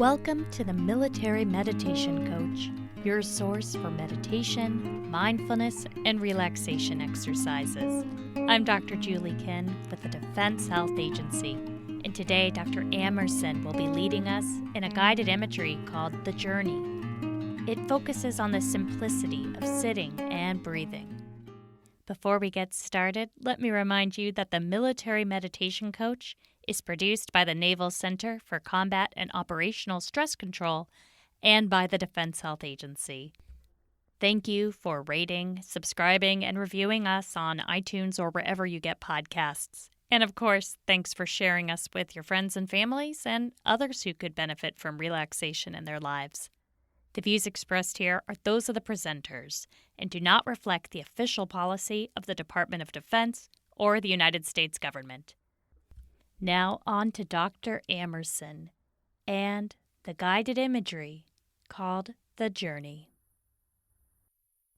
Welcome to the Military Meditation Coach, your source for meditation, mindfulness, and relaxation exercises. I'm Dr. Julie Kinn with the Defense Health Agency, and today Dr. Amerson will be leading us in a guided imagery called The Journey. It focuses on the simplicity of sitting and breathing. Before we get started, let me remind you that the Military Meditation Coach is produced by the Naval Center for Combat and Operational Stress Control and by the Defense Health Agency. Thank you for rating, subscribing, and reviewing us on iTunes or wherever you get podcasts. And of course, thanks for sharing us with your friends and families and others who could benefit from relaxation in their lives. The views expressed here are those of the presenters and do not reflect the official policy of the Department of Defense or the United States government. Now on to Dr. Amerson and the guided imagery called The Journey.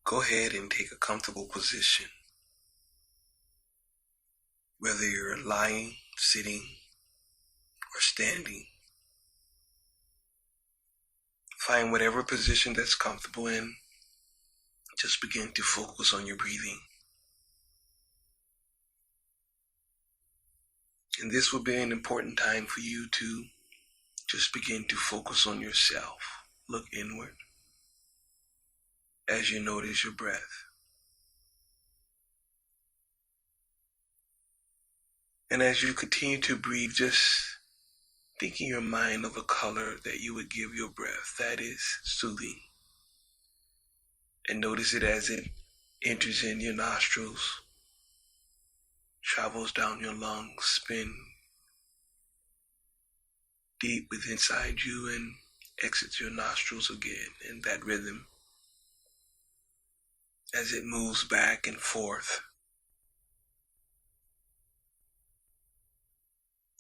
Go ahead and take a comfortable position. Whether you're lying, sitting, or standing. Find whatever position that's comfortable in. Just begin to focus on your breathing. And this will be an important time for you to just begin to focus on yourself. Look inward as you notice your breath. And as you continue to breathe, just think in your mind of a color that you would give your breath that is soothing. And notice it as it enters in your nostrils, travels down your lungs, spin deep within inside you and exits your nostrils again in that rhythm as it moves back and forth.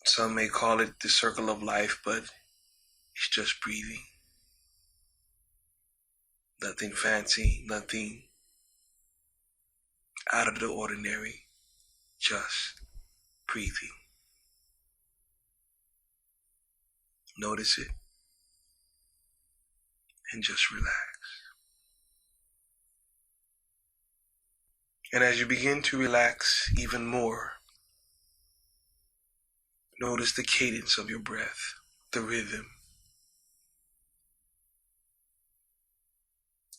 Some may call it the circle of life, but it's just breathing. Nothing fancy, nothing out of the ordinary. Just breathing. Notice it and just relax. And as you begin to relax even more, notice the cadence of your breath, the rhythm.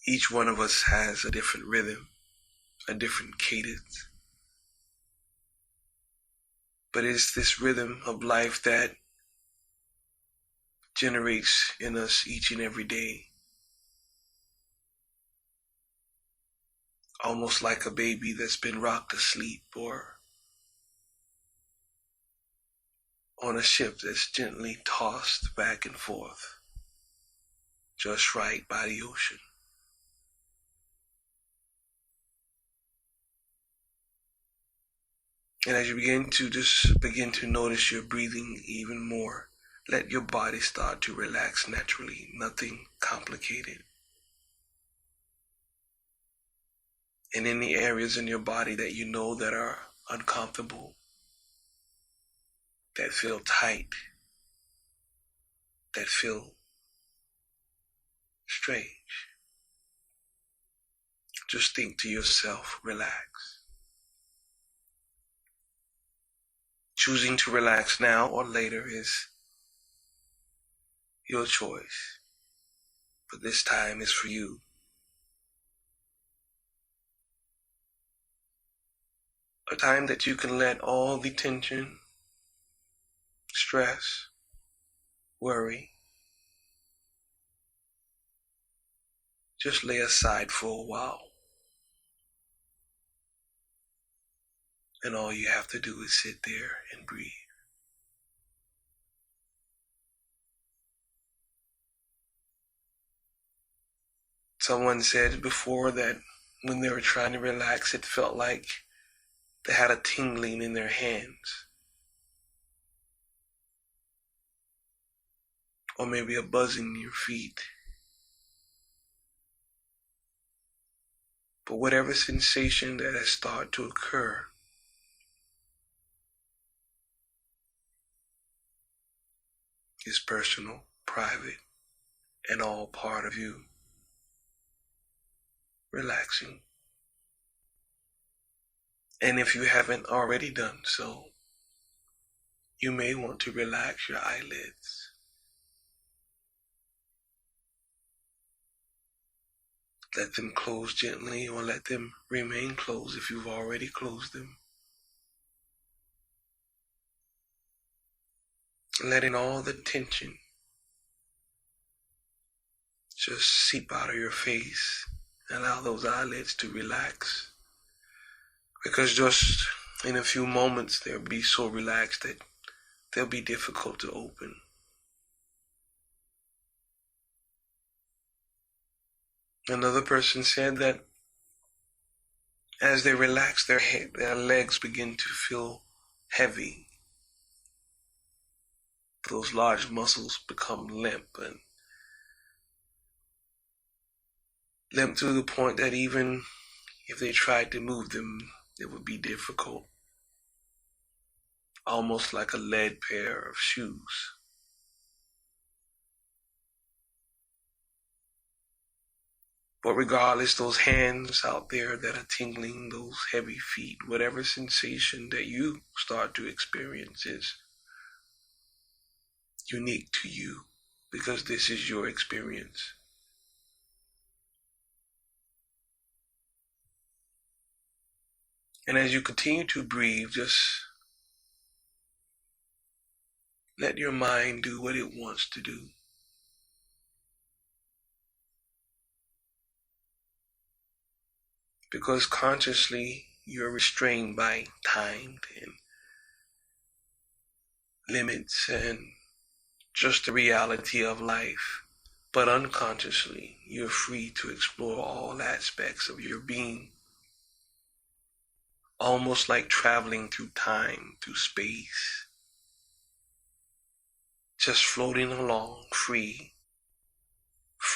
Each one of us has a different rhythm, a different cadence. But it's this rhythm of life that generates in us each and every day. Almost like a baby that's been rocked asleep or on a ship that's gently tossed back and forth, just right by the ocean. And as you begin to notice your breathing even more, let your body start to relax naturally, nothing complicated. And in the areas in your body that you know that are uncomfortable, that feel tight, that feel strange, just think to yourself, relax. Choosing to relax now or later is your choice, but this time is for you. A time that you can let all the tension, stress, worry, just lay aside for a while. And all you have to do is sit there and breathe. Someone said before that when they were trying to relax, it felt like they had a tingling in their hands. Or maybe a buzzing in your feet. But whatever sensation that has started to occur, is personal, private and all part of you relaxing. And if you haven't already done so, you may want to relax your eyelids. Let them close gently, or let them remain closed if you've already closed them. Letting all the tension just seep out of your face. Allow those eyelids to relax. Because just in a few moments, they'll be so relaxed that they'll be difficult to open. Another person said that as they relax their head, their legs begin to feel heavy. Those large muscles become limp, and limp to the point that even if they tried to move them, it would be difficult. Almost like a lead pair of shoes. But regardless, those hands out there that are tingling, those heavy feet, whatever sensation that you start to experience is unique to you, because this is your experience. And as you continue to breathe, just let your mind do what it wants to do. Because consciously you're restrained by time and limits and just the reality of life. But unconsciously, you're free to explore all aspects of your being. Almost like traveling through time, through space. Just floating along, free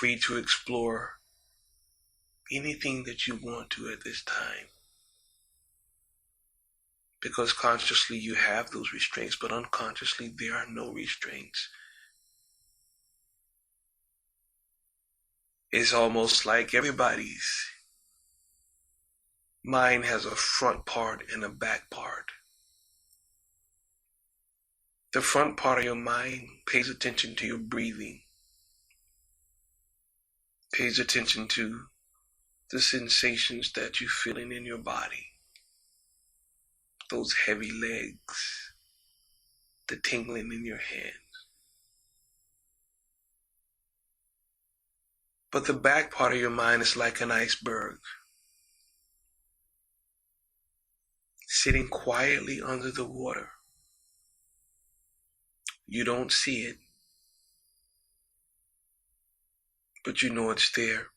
to explore anything that you want to at this time. Because consciously you have those restraints, but unconsciously there are no restraints. It's almost like everybody's mind has a front part and a back part. The front part of your mind pays attention to your breathing, pays attention to the sensations that you're feeling in your body. Those heavy legs, the tingling in your hands. But the back part of your mind is like an iceberg, sitting quietly under the water. You don't see it, but you know it's there.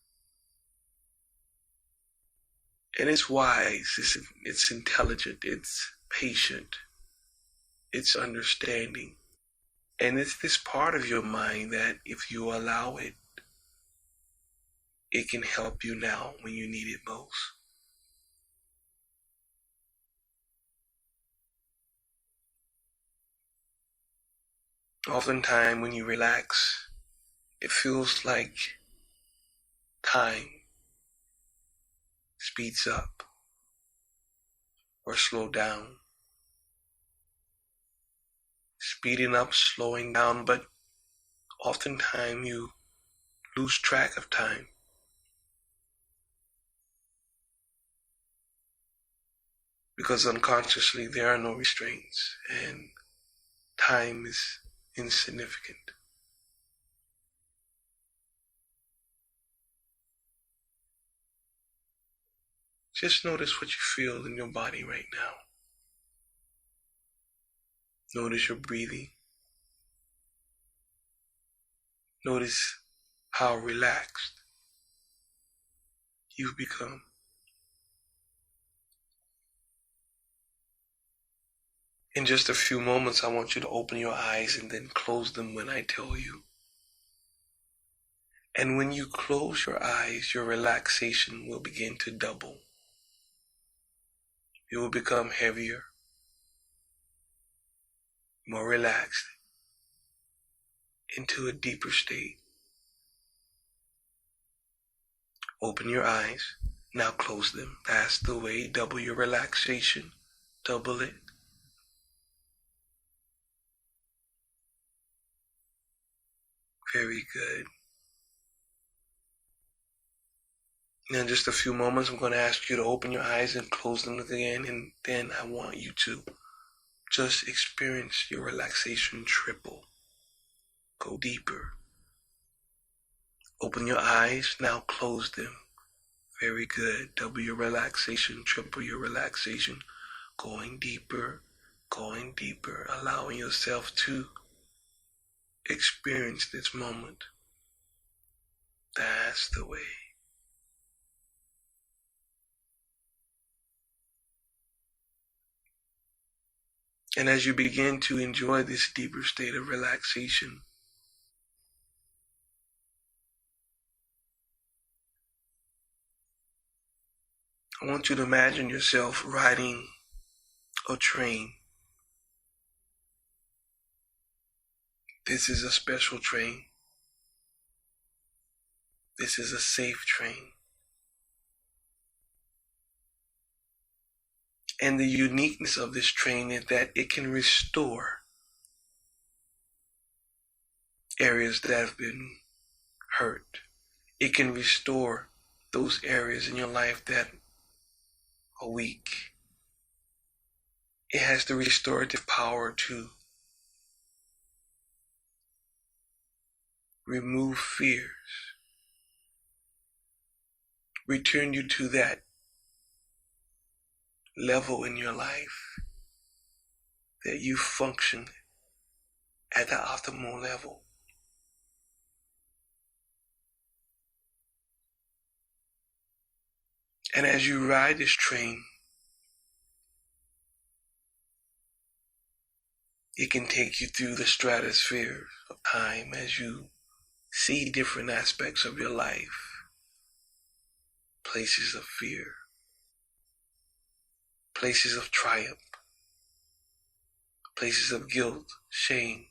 And it's wise, it's intelligent, it's patient, it's understanding. And it's this part of your mind that if you allow it, it can help you now when you need it most. Oftentimes when you relax, it feels like time speeds up or slow down. Speeding up, slowing down, but oftentimes you lose track of time. Because unconsciously there are no restraints and time is insignificant. Just notice what you feel in your body right now. Notice your breathing. Notice how relaxed you've become. In just a few moments, I want you to open your eyes and then close them when I tell you. And when you close your eyes, your relaxation will begin to double. You will become heavier, more relaxed, into a deeper state. Open your eyes. Now close them. That's the way. Double your relaxation. Double it. Very good. Now in just a few moments, I'm going to ask you to open your eyes and close them again. And then I want you to just experience your relaxation triple. Go deeper. Open your eyes. Now close them. Very good. Double your relaxation. Triple your relaxation. Going deeper. Going deeper. Allowing yourself to experience this moment. That's the way. And as you begin to enjoy this deeper state of relaxation, I want you to imagine yourself riding a train. This is a special train. This is a safe train. And the uniqueness of this train is that it can restore areas that have been hurt. It can restore those areas in your life that are weak. It has the restorative power to remove fears, return you to that level in your life that you function at the optimal level. And as you ride this train, it can take you through the stratosphere of time as you see different aspects of your life, places of fear, places of triumph, places of guilt, shame,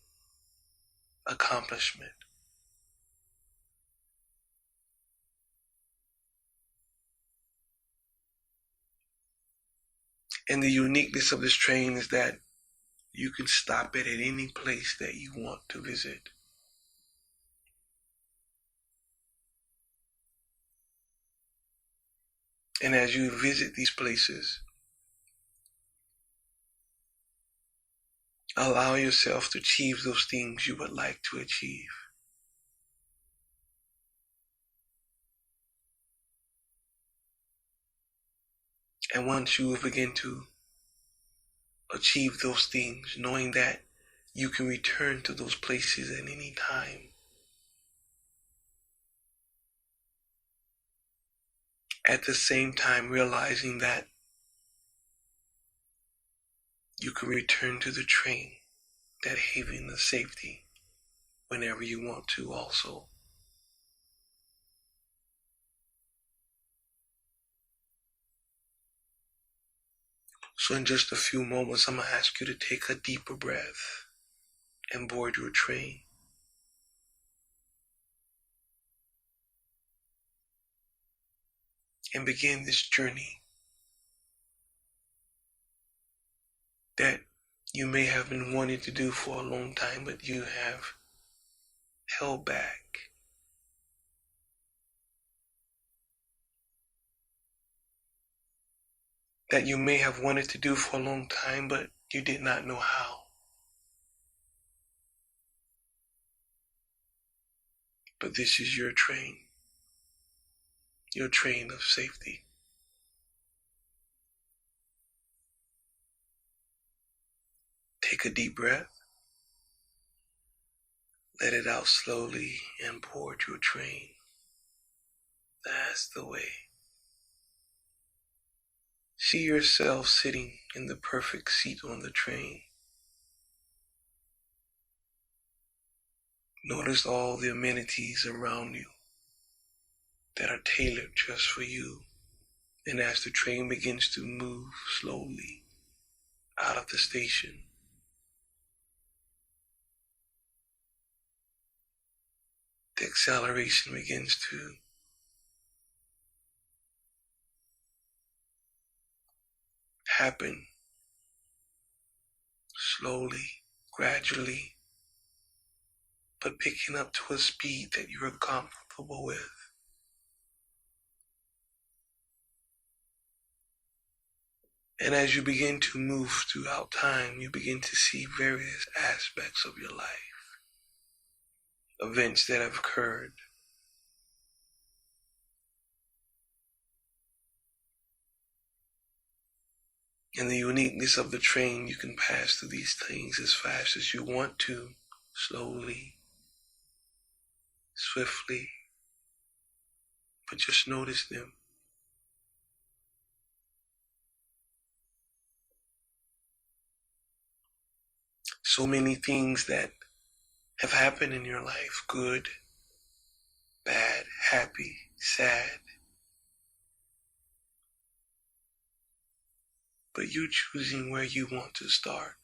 accomplishment. And the uniqueness of this train is that you can stop it at any place that you want to visit. And as you visit these places, allow yourself to achieve those things you would like to achieve. And once you begin to achieve those things, knowing that you can return to those places at any time, at the same time realizing that you can return to the train, that haven of safety, whenever you want to also. So in just a few moments, I'm going to ask you to take a deeper breath and board your train. And begin this journey that you may have been wanting to do for a long time, but you have held back. That you may have wanted to do for a long time, but you did not know how. But this is your train of safety. Take a deep breath, let it out slowly, and board your train. That's the way. See yourself sitting in the perfect seat on the train. Notice all the amenities around you that are tailored just for you. And as the train begins to move slowly out of the station, the acceleration begins to happen slowly, gradually, but picking up to a speed that you are comfortable with. And as you begin to move throughout time, you begin to see various aspects of your life, events that have occurred. And the uniqueness of the train, you can pass through these things as fast as you want to, slowly, swiftly, but just notice them. So many things that have happened in your life, good, bad, happy, sad. But you choosing where you want to start.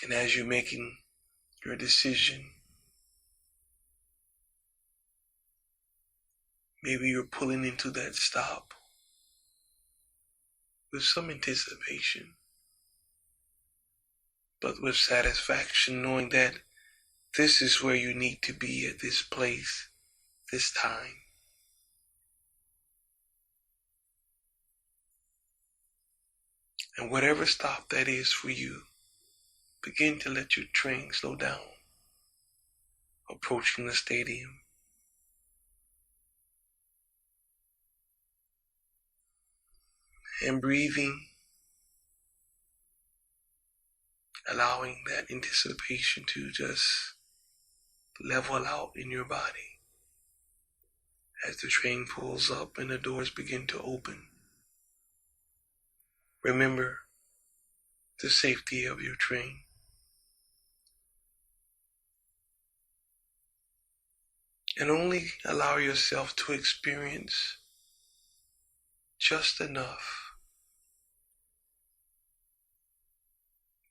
And as you're making your decision, maybe you're pulling into that stop with some anticipation, but with satisfaction, knowing that this is where you need to be at this place, this time. And whatever stop that is for you, begin to let your train slow down, approaching the stadium. And breathing, allowing that anticipation to just level out in your body as the train pulls up and the doors begin to open. Remember the safety of your train. And only allow yourself to experience just enough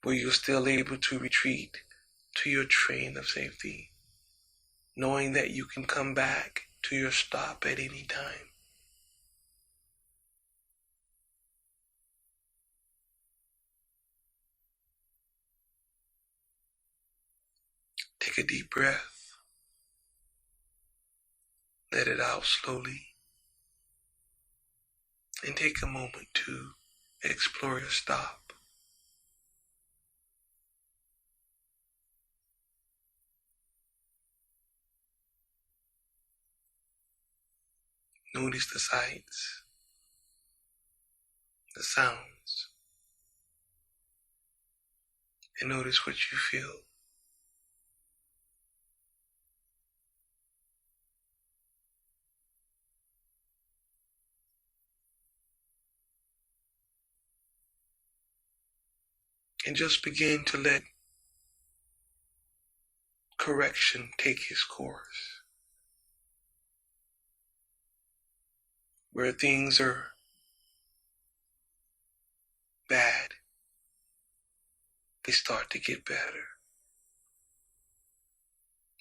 where you're still able to retreat to your train of safety, knowing that you can come back to your stop at any time. Take a deep breath. Let it out slowly. And take a moment to explore your stop. Notice the sights, the sounds, and notice what you feel. And just begin to let correction take its course. Where things are bad, they start to get better.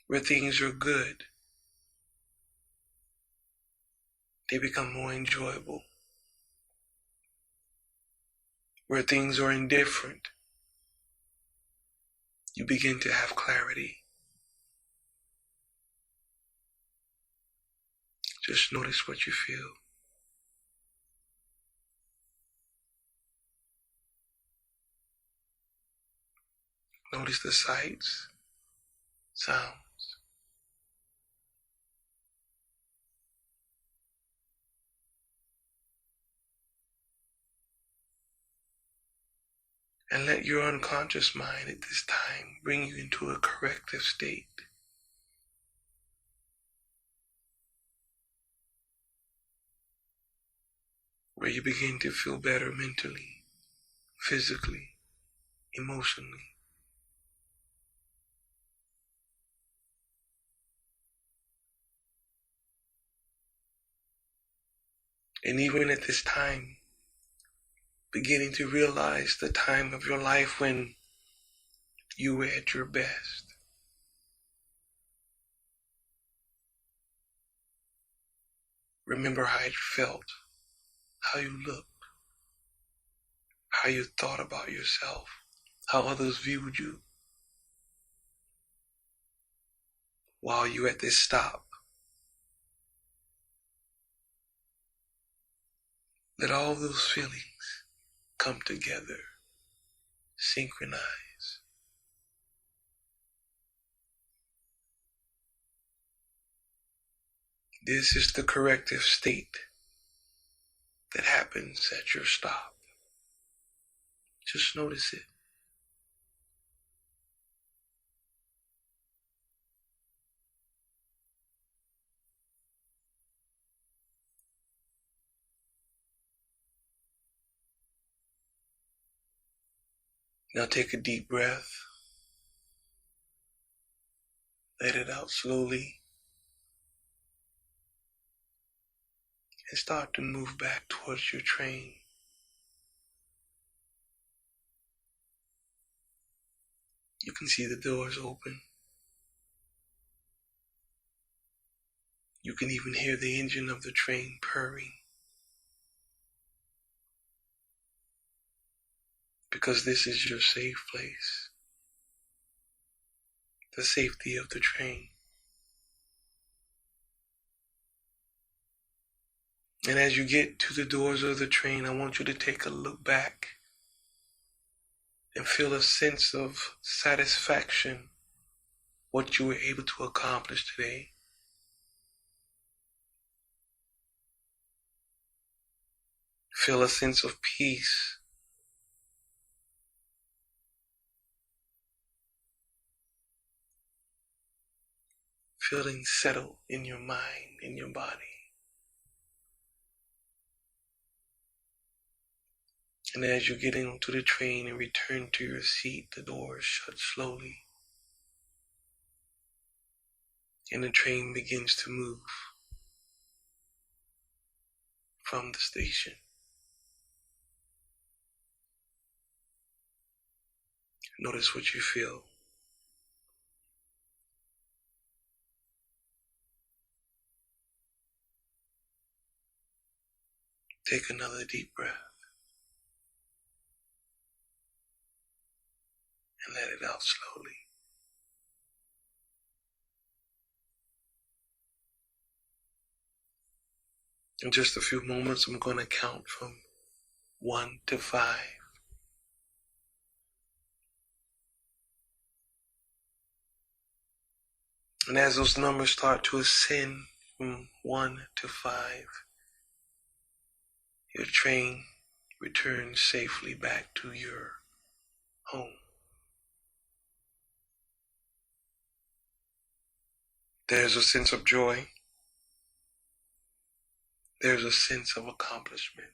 Where things are good, they become more enjoyable. Where things are indifferent, you begin to have clarity. Just notice what you feel. Notice the sights, sounds. And let your unconscious mind at this time bring you into a corrective state. Where you begin to feel better mentally, physically, emotionally. And even at this time, beginning to realize the time of your life when you were at your best. Remember how it felt, how you looked, how you thought about yourself, how others viewed you while you were at this stop. Let all those feelings come together, synchronize. This is the corrective state that happens at your stop. Just notice it. Now take a deep breath. Let it out slowly. And start to move back towards your train. You can see the doors open. You can even hear the engine of the train purring. Because this is your safe place. The safety of the train. And as you get to the doors of the train, I want you to take a look back and feel a sense of satisfaction, what you were able to accomplish today. Feel a sense of peace. Feeling settled in your mind, in your body. And as you get into the train and return to your seat, the doors shut slowly. And the train begins to move from the station. Notice what you feel. Take another deep breath. And let it out slowly. In just a few moments, I'm going to count from 1 to 5. And as those numbers start to ascend from 1 to 5, your train returns safely back to your home. There's a sense of joy. There's a sense of accomplishment.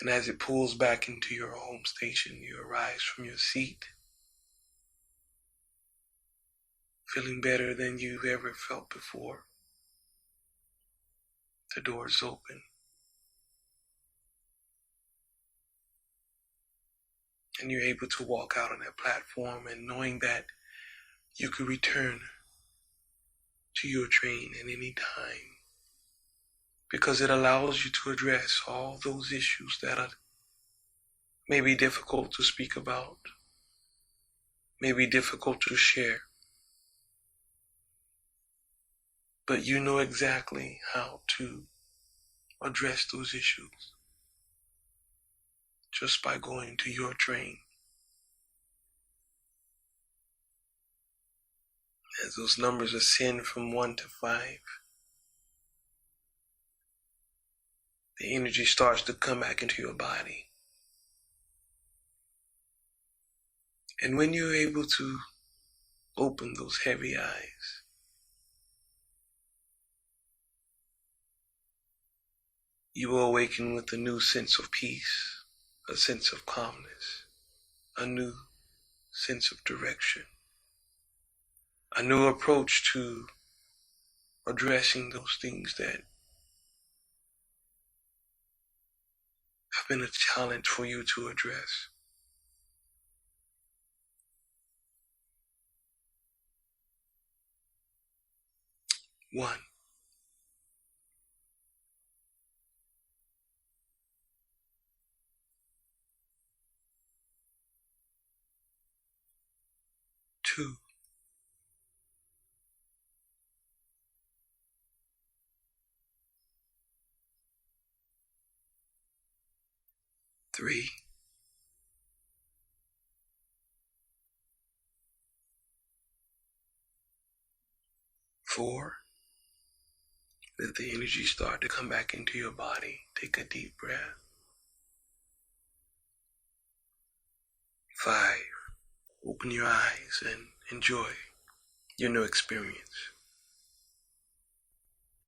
And as it pulls back into your home station, you arise from your seat, feeling better than you've ever felt before. The doors open. And you're able to walk out on that platform and knowing that you could return to your train at any time, because it allows you to address all those issues that are maybe difficult to speak about, maybe difficult to share. But you know exactly how to address those issues just by going to your train. As those numbers ascend from 1 to 5, the energy starts to come back into your body. And when you're able to open those heavy eyes, you will awaken with a new sense of peace, a sense of calmness, a new sense of direction, a new approach to addressing those things that have been a challenge for you to address. 1. 2. 3. 4. Let the energy start to come back into your body. Take a deep breath. 5. Open your eyes and enjoy your new experience.